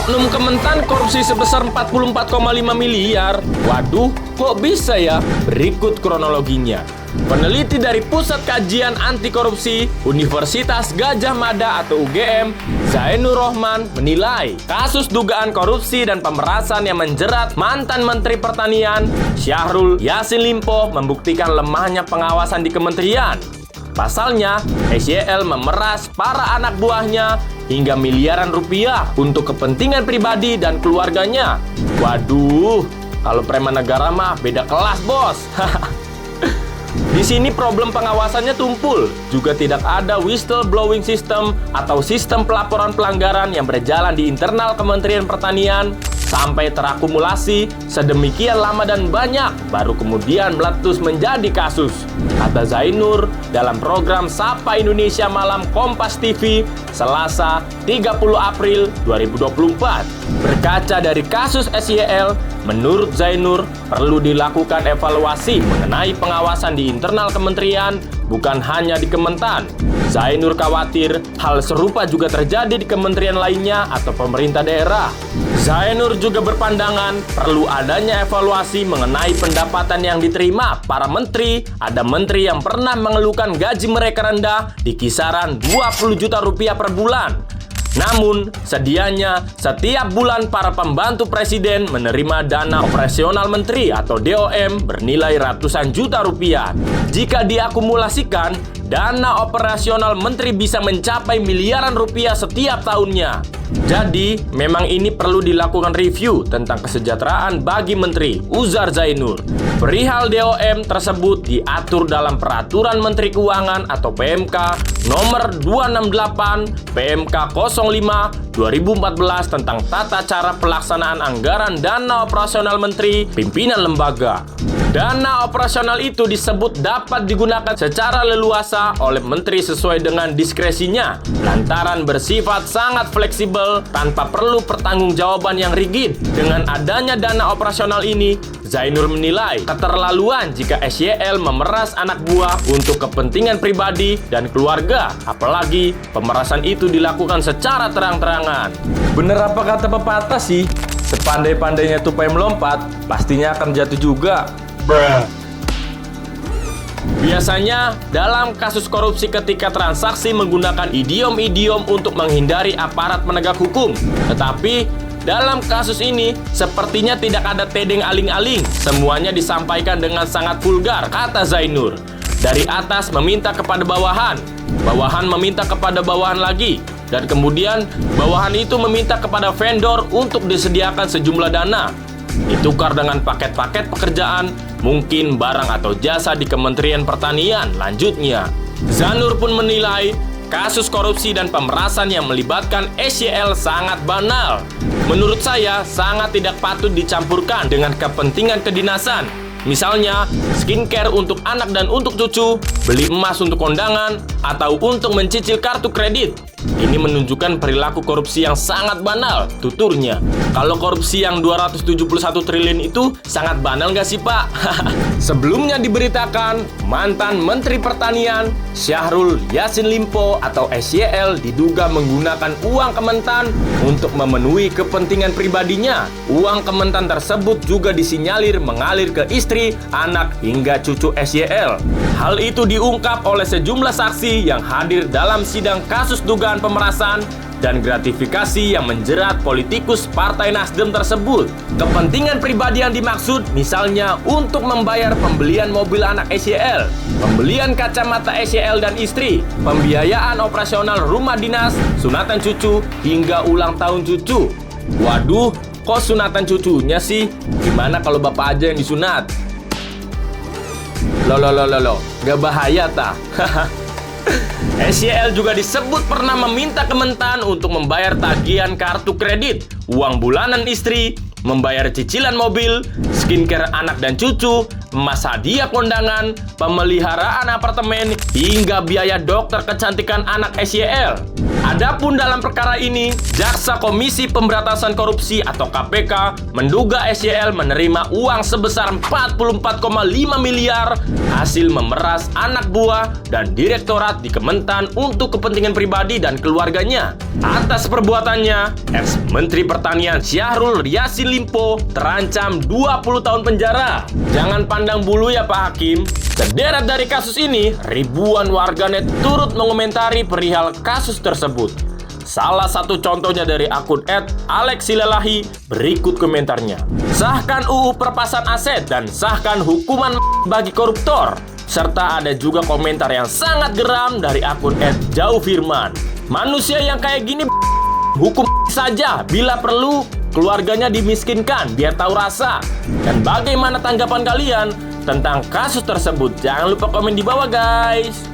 Oknum Kementan korupsi sebesar 44,5 miliar. Waduh, kok bisa ya? Berikut kronologinya. Peneliti dari Pusat Kajian Anti Korupsi Universitas Gadjah Mada atau UGM, Zainur Rohman, menilai kasus dugaan korupsi dan pemerasan yang menjerat mantan Menteri Pertanian Syahrul Yassin Limpo membuktikan lemahnya pengawasan di kementerian. Pasalnya, SYL memeras para anak buahnya hingga miliaran rupiah untuk kepentingan pribadi dan keluarganya. Waduh, kalau preman negara mah beda kelas, bos. Di sini problem pengawasannya tumpul, juga tidak ada whistleblowing system atau sistem pelaporan pelanggaran yang berjalan di internal Kementerian Pertanian sampai terakumulasi sedemikian lama dan banyak, baru kemudian meletus menjadi kasus. Kata Zainur dalam program Sapa Indonesia Malam Kompas TV, Selasa 30 April 2024. Berkaca dari kasus SYL, menurut Zainur perlu dilakukan evaluasi mengenai pengawasan di internal kementerian, bukan hanya di Kementan. Zainur khawatir hal serupa juga terjadi di kementerian lainnya atau pemerintah daerah. Zainur juga berpandangan perlu adanya evaluasi mengenai pendapatan yang diterima para menteri. Ada menteri yang pernah mengeluhkan gaji mereka rendah di kisaran 20 juta rupiah per bulan. Namun, sedianya setiap bulan para pembantu presiden menerima dana operasional menteri atau DOM bernilai ratusan juta rupiah. Jika diakumulasikan, dana operasional menteri bisa mencapai miliaran rupiah setiap tahunnya. Jadi, memang ini perlu dilakukan review tentang kesejahteraan bagi menteri, ujar Zainur. Perihal DOM tersebut diatur dalam Peraturan Menteri Keuangan atau PMK nomor 268 PMK 05 2014 tentang tata cara pelaksanaan anggaran dana operasional menteri pimpinan lembaga. Dana operasional itu disebut dapat digunakan secara leluasa oleh menteri sesuai dengan diskresinya, lantaran bersifat sangat fleksibel tanpa perlu pertanggungjawaban yang rigid. Dengan adanya dana operasional ini, Zainur menilai keterlaluan jika SYL memeras anak buah untuk kepentingan pribadi dan keluarga, apalagi pemerasan itu dilakukan secara terang-terangan. Bener apa kata pepatah sih? Sepandai-pandainya tupai melompat, pastinya akan jatuh juga. Biasanya, dalam kasus korupsi ketika transaksi menggunakan idiom-idiom untuk menghindari aparat penegak hukum. Tetapi, dalam kasus ini, sepertinya tidak ada tedeng aling-aling. Semuanya disampaikan dengan sangat vulgar, kata Zainur. Dari atas meminta kepada bawahan, bawahan meminta kepada bawahan lagi, dan kemudian bawahan itu meminta kepada vendor untuk disediakan sejumlah dana. Ditukar dengan paket-paket pekerjaan, mungkin barang atau jasa di Kementerian Pertanian, lanjutnya. Zainur pun menilai kasus korupsi dan pemerasan yang melibatkan SYL sangat banal. Menurut saya, sangat tidak patut dicampurkan dengan kepentingan kedinasan. Misalnya, skincare untuk anak dan untuk cucu, beli emas untuk kondangan, atau untuk mencicil kartu kredit. Ini menunjukkan perilaku korupsi yang sangat banal, tuturnya. Kalau korupsi yang 271 triliun itu sangat banal nggak sih, Pak? Sebelumnya diberitakan, mantan Menteri Pertanian Syahrul Yassin Limpo atau SYL diduga menggunakan uang Kementan untuk memenuhi kepentingan pribadinya. Uang Kementan tersebut juga disinyalir mengalir ke istri, anak, hingga cucu SYL. Hal itu diungkap oleh sejumlah saksi yang hadir dalam sidang kasus dugaan pemerasan dan gratifikasi yang menjerat politikus Partai Nasdem tersebut. Kepentingan pribadi yang dimaksud misalnya untuk membayar pembelian mobil anak SYL, pembelian kacamata SYL dan istri, pembiayaan operasional rumah dinas, sunatan cucu, hingga ulang tahun cucu. Waduh, kok sunatan cucunya sih? Gimana kalau bapak aja yang disunat? Loh, gak bahaya tak? SYL juga disebut pernah meminta Kementan untuk membayar tagihan kartu kredit, uang bulanan istri, membayar cicilan mobil, skincare anak dan cucu, emas hadiah kondangan, pemeliharaan apartemen, hingga biaya dokter kecantikan anak SYL. Adapun dalam perkara ini, Jaksa Komisi Pemberantasan Korupsi atau KPK menduga SYL menerima uang sebesar 44,5 miliar hasil memeras anak buah dan direktorat di Kementan untuk kepentingan pribadi dan keluarganya. Atas perbuatannya, ex-Menteri Pertanian Syahrul Yassin Limpo terancam 20 tahun penjara. Jangan pandang bulu ya Pak Hakim. Sederet dari kasus ini, ribuan warganet turut mengomentari perihal kasus tersebut. Salah satu contohnya dari akun @alexsilalahi, berikut komentarnya. Sahkan UU Perpasan Aset dan sahkan hukuman bagi koruptor. Serta ada juga komentar yang sangat geram dari akun @jaufirman. Manusia yang kayak gini hukum saja, bila perlu keluarganya dimiskinkan biar tahu rasa. Dan bagaimana tanggapan kalian tentang kasus tersebut? Jangan lupa komen di bawah guys.